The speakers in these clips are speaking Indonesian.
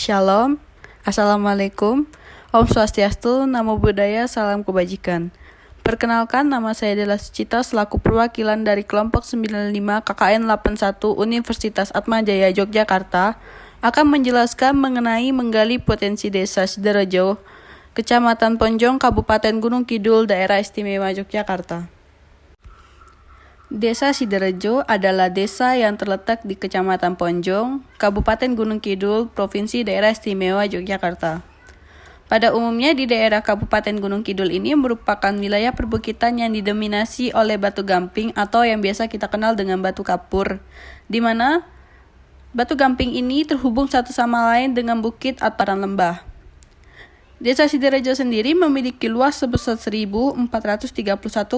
Shalom, Assalamualaikum, Om Swastiastu, Namo Buddhaya, Salam Kebajikan. Perkenalkan, nama saya Dela Sucita selaku perwakilan dari kelompok 95 KKN 81 Universitas Atmajaya Yogyakarta akan menjelaskan mengenai menggali potensi Desa Sidorejo, Kecamatan Ponjong, Kabupaten Gunung Kidul, Daerah Istimewa Yogyakarta. Desa Sidorejo adalah desa yang terletak di Kecamatan Ponjong, Kabupaten Gunung Kidul, Provinsi Daerah Istimewa Yogyakarta. Pada umumnya di daerah Kabupaten Gunung Kidul ini merupakan wilayah perbukitan yang didominasi oleh batu gamping atau yang biasa kita kenal dengan batu kapur, di mana batu gamping ini terhubung satu sama lain dengan bukit atau lembah. Desa Sidorejo sendiri memiliki luas sebesar 1.431,42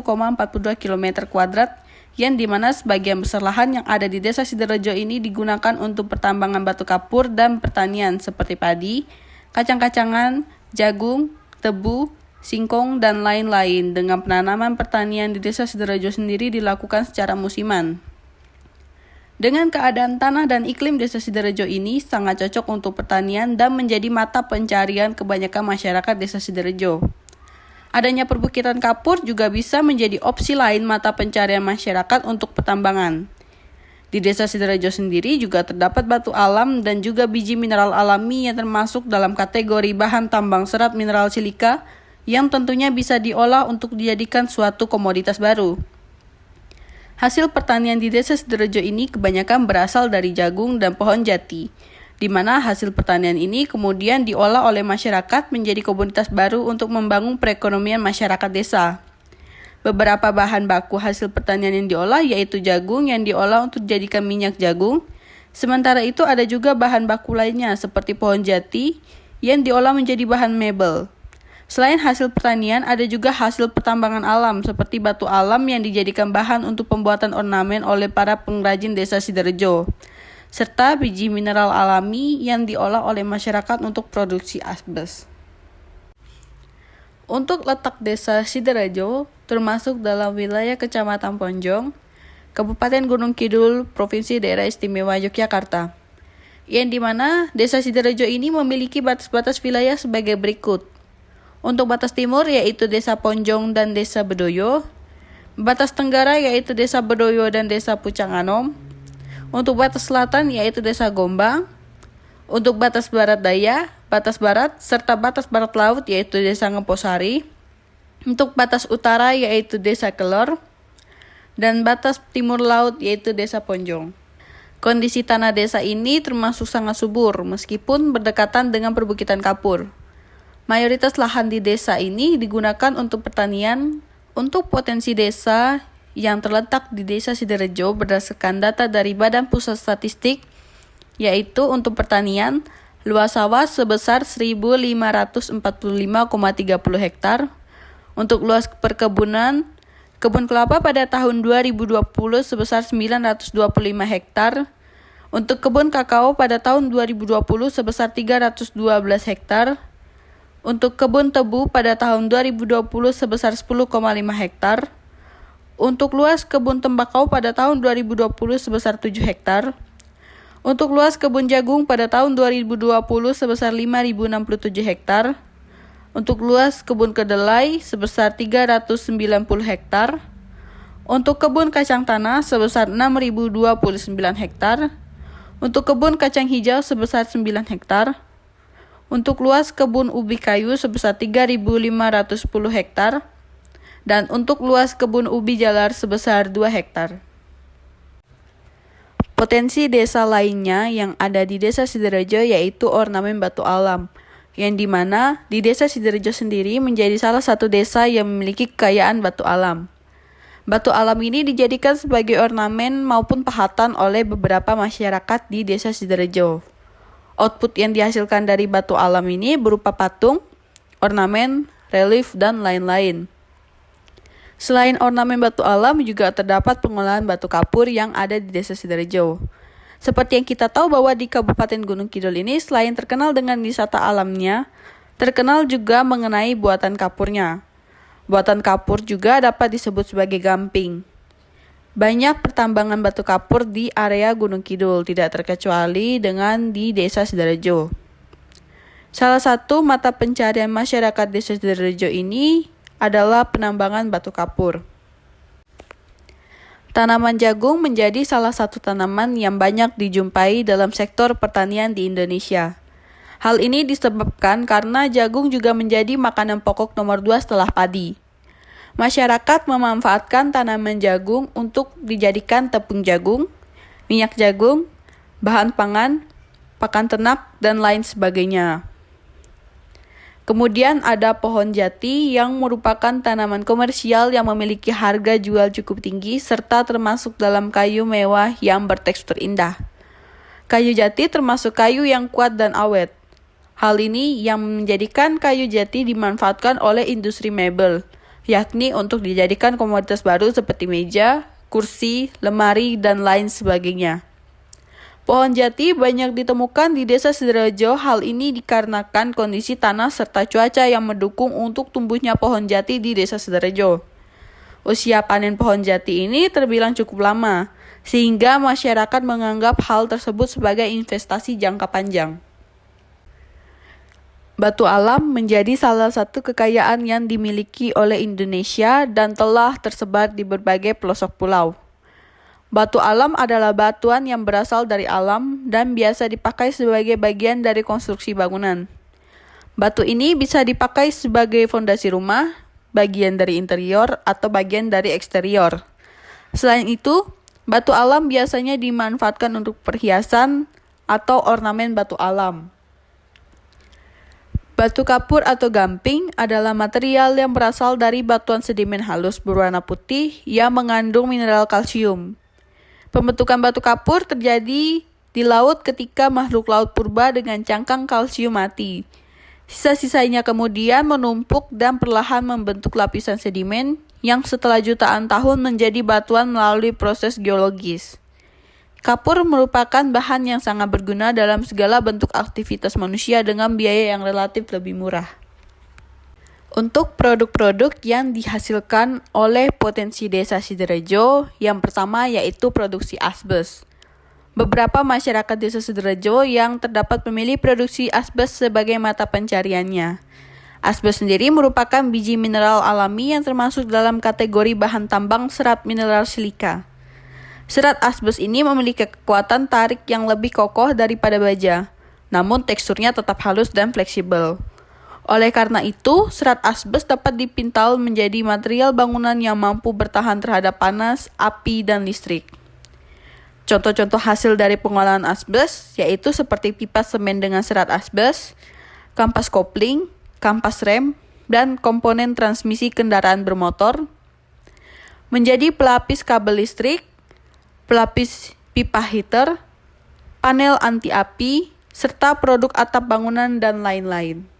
km kuadrat, yang dimana sebagian besar lahan yang ada di Desa Sidorejo ini digunakan untuk pertambangan batu kapur dan pertanian seperti padi, kacang-kacangan, jagung, tebu, singkong, dan lain-lain. Dengan penanaman pertanian di Desa Sidorejo sendiri dilakukan secara musiman. Dengan keadaan tanah dan iklim Desa Sidorejo ini sangat cocok untuk pertanian dan menjadi mata pencarian kebanyakan masyarakat Desa Sidorejo. Adanya perbukitan kapur juga bisa menjadi opsi lain mata pencarian masyarakat untuk pertambangan. Di Desa Sidorejo sendiri juga terdapat batu alam dan juga biji mineral alami yang termasuk dalam kategori bahan tambang serat mineral silika yang tentunya bisa diolah untuk dijadikan suatu komoditas baru. Hasil pertanian di Desa Sidorejo ini kebanyakan berasal dari jagung dan pohon jati, di mana hasil pertanian ini kemudian diolah oleh masyarakat menjadi komoditas baru untuk membangun perekonomian masyarakat desa. Beberapa bahan baku hasil pertanian yang diolah yaitu jagung yang diolah untuk dijadikan minyak jagung. Sementara itu ada juga bahan baku lainnya seperti pohon jati yang diolah menjadi bahan mebel. Selain hasil pertanian, ada juga hasil pertambangan alam seperti batu alam yang dijadikan bahan untuk pembuatan ornamen oleh para pengrajin Desa Sidorejo, serta biji mineral alami yang diolah oleh masyarakat untuk produksi asbes. Untuk letak Desa Sidorejo termasuk dalam wilayah Kecamatan Ponjong, Kabupaten Gunung Kidul, Provinsi Daerah Istimewa Yogyakarta, yang dimana Desa Sidorejo ini memiliki batas-batas wilayah sebagai berikut. Untuk batas timur yaitu Desa Ponjong dan Desa Bedoyo, batas tenggara yaitu Desa Bedoyo dan Desa Pucanganom, untuk batas selatan yaitu Desa Gombang, untuk batas barat daya, batas barat, serta batas barat laut yaitu Desa Ngeposari, untuk batas utara yaitu Desa Kelor, dan batas timur laut yaitu Desa Ponjong. Kondisi tanah desa ini termasuk sangat subur meskipun berdekatan dengan perbukitan kapur. Mayoritas lahan di desa ini digunakan untuk pertanian. Untuk potensi desa yang terletak di Desa Sidorejo berdasarkan data dari Badan Pusat Statistik, yaitu untuk pertanian, luas sawah sebesar 1.545,30 hektar. Untuk luas perkebunan, kebun kelapa pada tahun 2020 sebesar 925 hektar. Untuk kebun kakao pada tahun 2020 sebesar 312 hektar. Untuk kebun tebu pada tahun 2020 sebesar 10,5 hektar. Untuk luas kebun tembakau pada tahun 2020 sebesar 7 hektar. Untuk luas kebun jagung pada tahun 2020 sebesar 5.067 hektar. Untuk luas kebun kedelai sebesar 390 hektar. Untuk kebun kacang tanah sebesar 6.029 hektar. Untuk kebun kacang hijau sebesar 9 hektar. Untuk luas kebun ubi kayu sebesar 3.510 hektar, dan untuk luas kebun ubi jalar sebesar 2 hektar. Potensi desa lainnya yang ada di Desa Sidorejo yaitu ornamen batu alam, yang dimana di Desa Sidorejo sendiri menjadi salah satu desa yang memiliki kekayaan batu alam. Batu alam ini dijadikan sebagai ornamen maupun pahatan oleh beberapa masyarakat di Desa Sidorejo. Output yang dihasilkan dari batu alam ini berupa patung, ornamen, relief, dan lain-lain. Selain ornamen batu alam, juga terdapat pengolahan batu kapur yang ada di Desa Sidorejo. Seperti yang kita tahu bahwa di Kabupaten Gunung Kidul ini selain terkenal dengan wisata alamnya, terkenal juga mengenai buatan kapurnya. Buatan kapur juga dapat disebut sebagai gamping. Banyak pertambangan batu kapur di area Gunung Kidul, tidak terkecuali dengan di Desa Sidorejo. Salah satu mata pencarian masyarakat Desa Sidorejo ini adalah penambangan batu kapur. Tanaman jagung menjadi salah satu tanaman yang banyak dijumpai dalam sektor pertanian di Indonesia. Hal ini disebabkan karena jagung juga menjadi makanan pokok nomor 2 setelah padi. Masyarakat memanfaatkan tanaman jagung untuk dijadikan tepung jagung, minyak jagung, bahan pangan, pakan ternak, dan lain sebagainya. Kemudian ada pohon jati yang merupakan tanaman komersial yang memiliki harga jual cukup tinggi serta termasuk dalam kayu mewah yang bertekstur indah. Kayu jati termasuk kayu yang kuat dan awet. Hal ini yang menjadikan kayu jati dimanfaatkan oleh industri mebel, yakni untuk dijadikan komoditas baru seperti meja, kursi, lemari, dan lain sebagainya. Pohon jati banyak ditemukan di Desa Sidorejo. Hal ini dikarenakan kondisi tanah serta cuaca yang mendukung untuk tumbuhnya pohon jati di Desa Sidorejo. Usia panen pohon jati ini terbilang cukup lama, sehingga masyarakat menganggap hal tersebut sebagai investasi jangka panjang. Batu alam menjadi salah satu kekayaan yang dimiliki oleh Indonesia dan telah tersebar di berbagai pelosok pulau. Batu alam adalah batuan yang berasal dari alam dan biasa dipakai sebagai bagian dari konstruksi bangunan. Batu ini bisa dipakai sebagai fondasi rumah, bagian dari interior, atau bagian dari eksterior. Selain itu, batu alam biasanya dimanfaatkan untuk perhiasan atau ornamen batu alam. Batu kapur atau gamping adalah material yang berasal dari batuan sedimen halus berwarna putih yang mengandung mineral kalsium. Pembentukan batu kapur terjadi di laut ketika makhluk laut purba dengan cangkang kalsium mati. Sisa-sisanya kemudian menumpuk dan perlahan membentuk lapisan sedimen yang setelah jutaan tahun menjadi batuan melalui proses geologis. Kapur merupakan bahan yang sangat berguna dalam segala bentuk aktivitas manusia dengan biaya yang relatif lebih murah. Untuk produk-produk yang dihasilkan oleh potensi Desa Sidorejo, yang pertama yaitu produksi asbes. Beberapa masyarakat Desa Sidorejo yang terdapat memilih produksi asbes sebagai mata pencariannya. Asbes sendiri merupakan biji mineral alami yang termasuk dalam kategori bahan tambang serat mineral silika. Serat asbes ini memiliki kekuatan tarik yang lebih kokoh daripada baja, namun teksturnya tetap halus dan fleksibel. Oleh karena itu, serat asbes dapat dipintal menjadi material bangunan yang mampu bertahan terhadap panas, api, dan listrik. Contoh-contoh hasil dari pengolahan asbes yaitu seperti pipa semen dengan serat asbes, kampas kopling, kampas rem, dan komponen transmisi kendaraan bermotor, menjadi pelapis kabel listrik, pelapis pipa heater, panel anti api, serta produk atap bangunan dan lain-lain.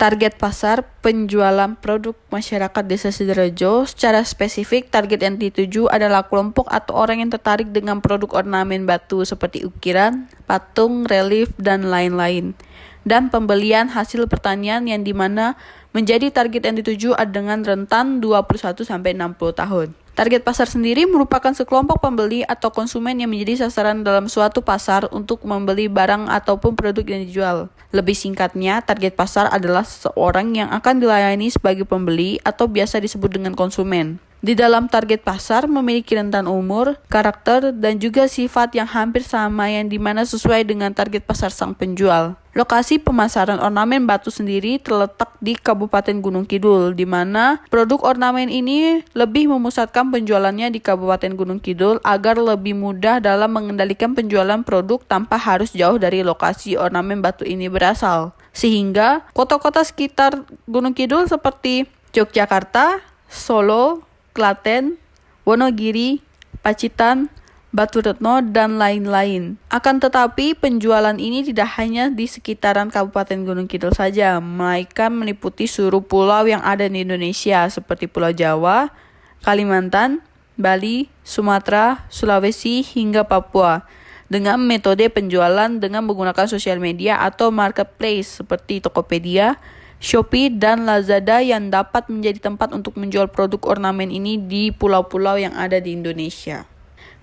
Target pasar penjualan produk masyarakat Desa Sidorejo secara spesifik target yang dituju adalah kelompok atau orang yang tertarik dengan produk ornamen batu seperti ukiran, patung, relief, dan lain-lain. Dan pembelian hasil pertanian yang dimana menjadi target yang dituju dengan rentan 21-60 tahun. Target pasar sendiri merupakan sekelompok pembeli atau konsumen yang menjadi sasaran dalam suatu pasar untuk membeli barang ataupun produk yang dijual. Lebih singkatnya, target pasar adalah seseorang yang akan dilayani sebagai pembeli atau biasa disebut dengan konsumen. Di dalam target pasar memiliki rentan umur, karakter, dan juga sifat yang hampir sama yang dimana sesuai dengan target pasar sang penjual. Lokasi pemasaran ornamen batu sendiri terletak di Kabupaten Gunung Kidul, di mana produk ornamen ini lebih memusatkan penjualannya di Kabupaten Gunung Kidul agar lebih mudah dalam mengendalikan penjualan produk tanpa harus jauh dari lokasi ornamen batu ini berasal. Sehingga kota-kota sekitar Gunung Kidul seperti Yogyakarta, Solo, Klaten, Wonogiri, Pacitan, Batu Retno, dan lain-lain. Akan tetapi penjualan ini tidak hanya di sekitaran Kabupaten Gunung Kidul saja, melainkan meliputi seluruh pulau yang ada di Indonesia seperti Pulau Jawa, Kalimantan, Bali, Sumatera, Sulawesi, hingga Papua. Dengan metode penjualan dengan menggunakan sosial media atau marketplace seperti Tokopedia, Shopee, dan Lazada yang dapat menjadi tempat untuk menjual produk ornamen ini di pulau-pulau yang ada di Indonesia.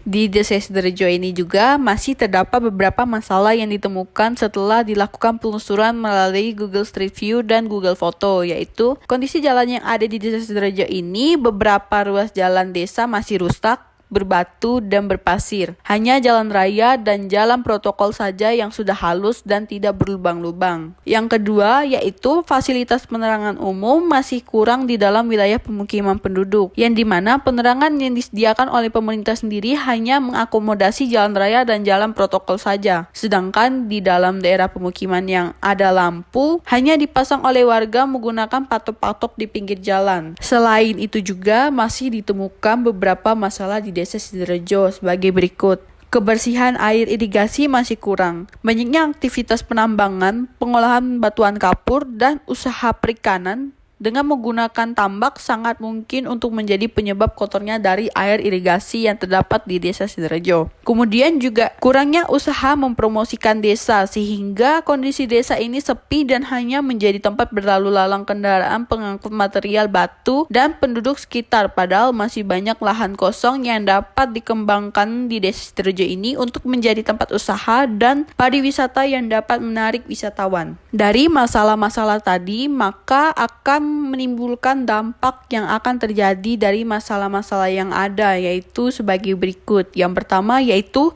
Di Desa Sidorejo ini juga masih terdapat beberapa masalah yang ditemukan setelah dilakukan penelusuran melalui Google Street View dan Google Foto, yaitu kondisi jalan yang ada di Desa Sidorejo ini, beberapa ruas jalan desa masih rusak, berbatu dan berpasir. Hanya jalan raya dan jalan protokol saja yang sudah halus dan tidak berlubang-lubang. Yang kedua yaitu fasilitas penerangan umum masih kurang di dalam wilayah pemukiman penduduk, yang dimana penerangan yang disediakan oleh pemerintah sendiri hanya mengakomodasi jalan raya dan jalan protokol saja. Sedangkan di dalam daerah pemukiman yang ada lampu hanya dipasang oleh warga menggunakan patok-patok di pinggir jalan. Selain itu juga masih ditemukan beberapa masalah di Desa Sidorejo sebagai berikut. Kebersihan air irigasi masih kurang. Banyaknya aktivitas penambangan, pengolahan batuan kapur, dan usaha perikanan dengan menggunakan tambak sangat mungkin untuk menjadi penyebab kotornya dari air irigasi yang terdapat di Desa Sidorejo. Kemudian juga kurangnya usaha mempromosikan desa sehingga kondisi desa ini sepi dan hanya menjadi tempat berlalu lalang kendaraan pengangkut material batu dan penduduk sekitar, padahal masih banyak lahan kosong yang dapat dikembangkan di Desa Sidorejo ini untuk menjadi tempat usaha dan pariwisata yang dapat menarik wisatawan. Dari masalah-masalah tadi, maka akan menimbulkan dampak yang akan terjadi dari masalah-masalah yang ada, yaitu sebagai berikut. Yang pertama yaitu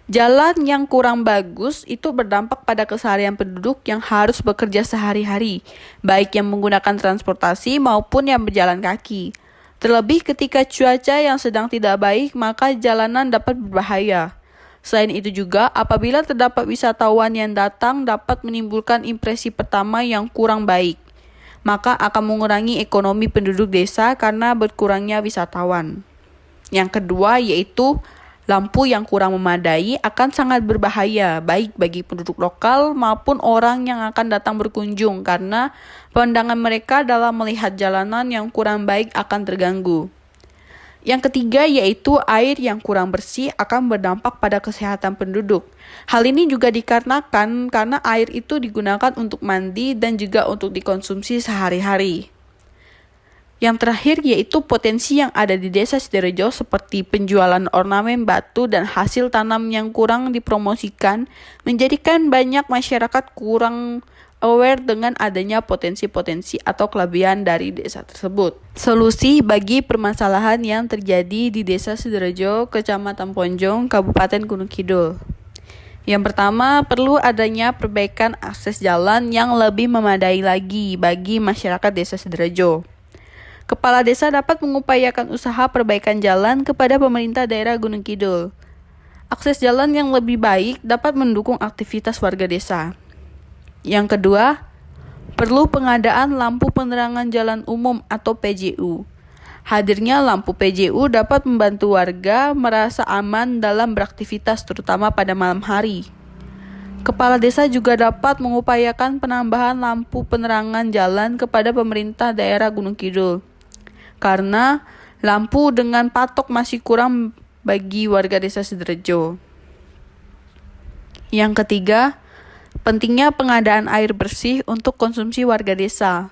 jalan yang kurang bagus itu berdampak pada keseharian penduduk yang harus bekerja sehari-hari, baik yang menggunakan transportasi maupun yang berjalan kaki. Terlebih ketika cuaca yang sedang tidak baik, maka jalanan dapat berbahaya. Selain itu juga, apabila terdapat wisatawan yang datang dapat menimbulkan impresi pertama yang kurang baik, maka akan mengurangi ekonomi penduduk desa karena berkurangnya wisatawan. Yang kedua yaitu lampu yang kurang memadai akan sangat berbahaya baik bagi penduduk lokal maupun orang yang akan datang berkunjung karena pandangan mereka dalam melihat jalanan yang kurang baik akan terganggu. Yang ketiga yaitu air yang kurang bersih akan berdampak pada kesehatan penduduk. Hal ini juga dikarenakan karena air itu digunakan untuk mandi dan juga untuk dikonsumsi sehari-hari. Yang terakhir yaitu potensi yang ada di Desa Sidorejo seperti penjualan ornamen batu dan hasil tanam yang kurang dipromosikan menjadikan banyak masyarakat kurang aware dengan adanya potensi-potensi atau kelebihan dari desa tersebut. Solusi bagi permasalahan yang terjadi di Desa Sidorejo, Kecamatan Ponjong, Kabupaten Gunung Kidul. Yang pertama, perlu adanya perbaikan akses jalan yang lebih memadai lagi bagi masyarakat Desa Sidorejo. Kepala desa dapat mengupayakan usaha perbaikan jalan kepada pemerintah daerah Gunung Kidul. Akses jalan yang lebih baik dapat mendukung aktivitas warga desa. Yang kedua, perlu pengadaan lampu penerangan jalan umum atau PJU. Hadirnya lampu PJU dapat membantu warga merasa aman dalam beraktivitas terutama pada malam hari. Kepala desa juga dapat mengupayakan penambahan lampu penerangan jalan kepada pemerintah daerah Gunung Kidul. Karena lampu dengan patok masih kurang bagi warga Desa Sidorejo. Yang ketiga, pentingnya pengadaan air bersih untuk konsumsi warga desa.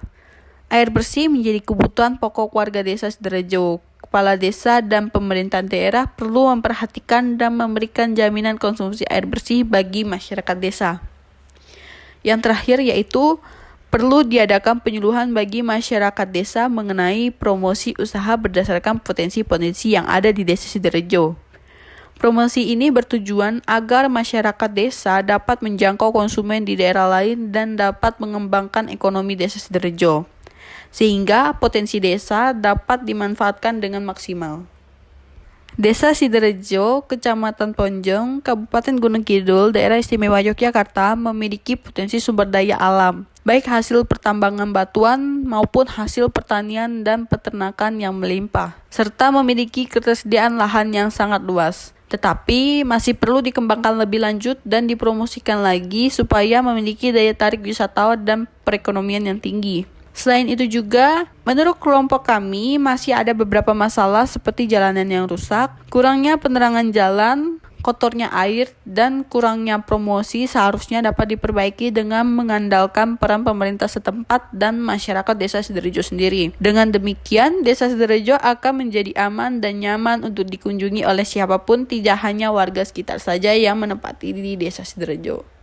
Air bersih menjadi kebutuhan pokok warga Desa Sidorejo. Kepala desa dan pemerintah daerah perlu memperhatikan dan memberikan jaminan konsumsi air bersih bagi masyarakat desa. Yang terakhir yaitu perlu diadakan penyuluhan bagi masyarakat desa mengenai promosi usaha berdasarkan potensi-potensi yang ada di Desa Sidorejo. Promosi ini bertujuan agar masyarakat desa dapat menjangkau konsumen di daerah lain dan dapat mengembangkan ekonomi Desa Sidorejo, sehingga potensi desa dapat dimanfaatkan dengan maksimal. Desa Sidorejo, Kecamatan Ponjong, Kabupaten Gunung Kidul, Daerah Istimewa Yogyakarta memiliki potensi sumber daya alam, baik hasil pertambangan batuan maupun hasil pertanian dan peternakan yang melimpah, serta memiliki ketersediaan lahan yang sangat luas. Tetapi masih perlu dikembangkan lebih lanjut dan dipromosikan lagi supaya memiliki daya tarik wisatawan dan perekonomian yang tinggi. Selain itu juga, menurut kelompok kami masih ada beberapa masalah seperti jalanan yang rusak, kurangnya penerangan jalan, kotornya air dan kurangnya promosi seharusnya dapat diperbaiki dengan mengandalkan peran pemerintah setempat dan masyarakat Desa Sidorejo sendiri. Dengan demikian, Desa Sidorejo akan menjadi aman dan nyaman untuk dikunjungi oleh siapapun, tidak hanya warga sekitar saja yang menempati di Desa Sidorejo.